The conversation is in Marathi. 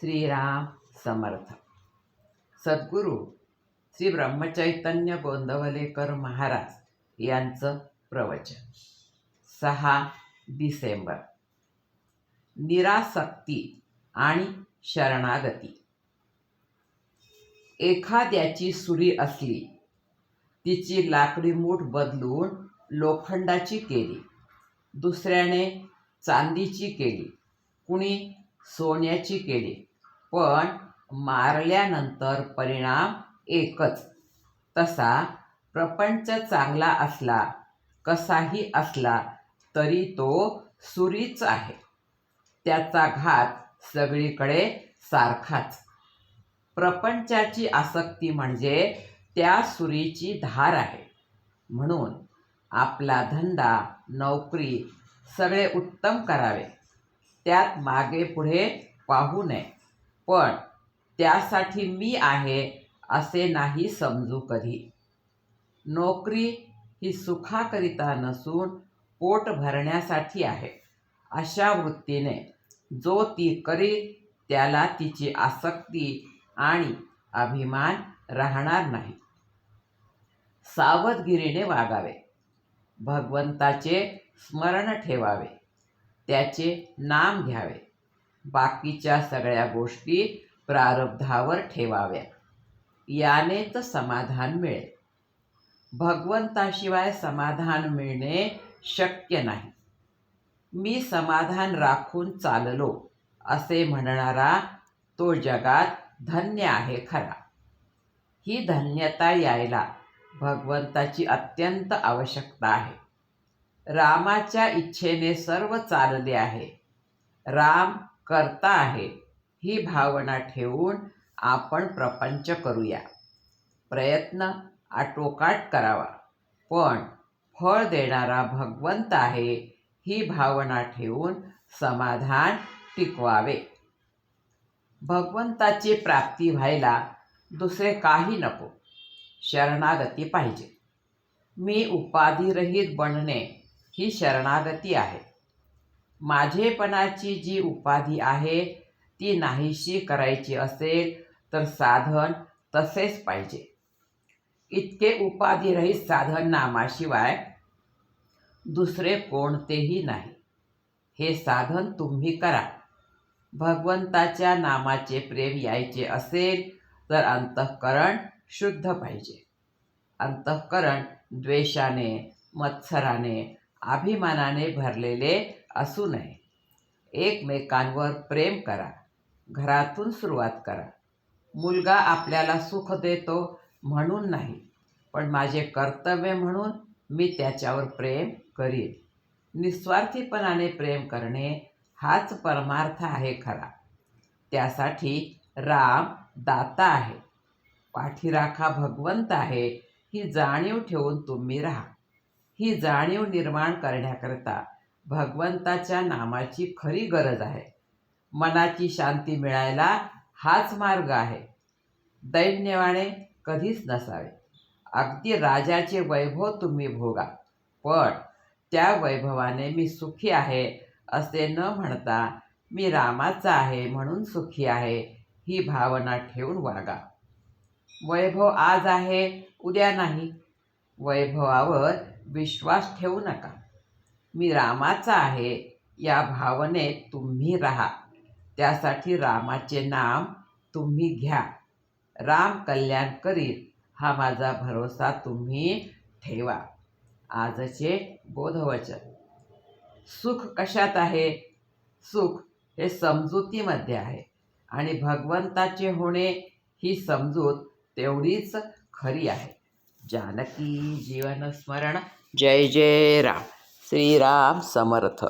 श्रीराम समर्थ. सद्गुरू श्री ब्रह्मचैतन्य गोंदवलेकर महाराज यांचं प्रवचन. 6 डिसेंबर. निरासक्ती आणि शरणागती. एखाद्याची सुरी असली, तिची लाकडी मूठ बदलून लोखंडाची केली, दुसऱ्याने चांदीची केली, कुणी सोन्याची केली, पण मारल्यानंतर परिणाम एकच. तसा प्रपंच चांगला असला, कसाही असला तरी तो सुरीच आहे. त्याचा घात सगळीकडे सारखाच. प्रपंचाची आसक्ती म्हणजे त्या सुरीची धार आहे. म्हणून आपला धंदा, नोकरी सगळे उत्तम करावे, त्यात मागे पुढे पाहू नये. पण त्यासाठी मी आहे असे नाही समजू कधी. नोकरी ही सुखाकरिता नसून पोट भरण्यासाठी आहे, अशा वृत्तीने जो ती करील त्याला तिची आसक्ती आणि अभिमान राहणार नाही. सावधगिरीने वागावे, भगवंताचे स्मरण ठेवावे, त्याचे नाम घ्यावे, बाकीच्या सगळ्या गोष्टी प्रारब्धावर ठेवाव्या. यानेच समाधान मिळेल. भगवंताशिवाय समाधान मिळणे शक्य नाही. मी समाधान राखून चाललो असे म्हणणारा तो जगात धन्य आहे खरा. ही धन्यता यायला भगवंताची अत्यंत आवश्यकता आहे. रामाच्या इच्छेने सर्व चालले आहे, राम करता आहे, ही भावना ठेवून आपण प्रपंच करूया. प्रयत्न आटोकाट करावा, पण फळ देणारा भगवंत आहे, ही भावना ठेवून समाधान टिकवावे. भगवंताची प्राप्ती व्हायला दुसरे काही नको, शरणागती पाहिजे. मी उपाधिरहित बनणे ही शरणागती आहे. माझेपणाची जी उपाधी आहे ती नाहीशी करायची असेल तर साधन तसेच पाहिजे. इतके उपाधिरहित साधन नामाशिवाय दुसरे कोणतेही नाही. हे साधन तुम्ही करा. भगवंताच्या नामाचे प्रेम यायचे असेल तर अंतःकरण शुद्ध पाहिजे. अंतःकरण द्वेषाने, मत्सराने, अभिमानाने भरलेले असू नये. एकमेकांवर प्रेम करा. घरातून सुरुवात करा. मुलगा आपल्याला सुख देतो म्हणून नाही, पण माझे कर्तव्य म्हणून मी त्याच्यावर प्रेम करीन. निस्वार्थीपणाने प्रेम करणे हाच परमार्थ आहे खरा. त्यासाठी राम दाता आहे, पाठीराखा भगवंत आहे, ही जाणीव ठेवून तुम्ही राहा. ही जाणीव निर्माण करण्याकरता भगवंताच्या नामाची खरी गरज आहे. मनाची शांती मिळायला हाच मार्ग आहे. दैन्यवाने कधीच नसावे. अगदी राजाचे वैभव तुम्ही भोगा, पण त्या वैभवाने मी सुखी आहे असे न म्हणता मी रामाचा आहे म्हणून सुखी आहे, ही भावना ठेवून वागा. वैभव आज आहे, उद्या नाही. वैभवावर विश्वास ठेवू नका. मी रामाचा आहे या भावनेत तुम्ही राहा. त्यासाठी रामाचे नाम तुम्ही घ्या. राम कल्याण करील हा माझा भरोसा तुम्ही ठेवा. आजचे बोधवचन. सुख कशात आहे? सुख हे समजुतीमध्ये आहे, आणि भगवंताचे होणे ही समजूत तेवढीच खरी आहे. जानकी जीवन स्मरण. जय जय राम. श्रीराम समर्थ.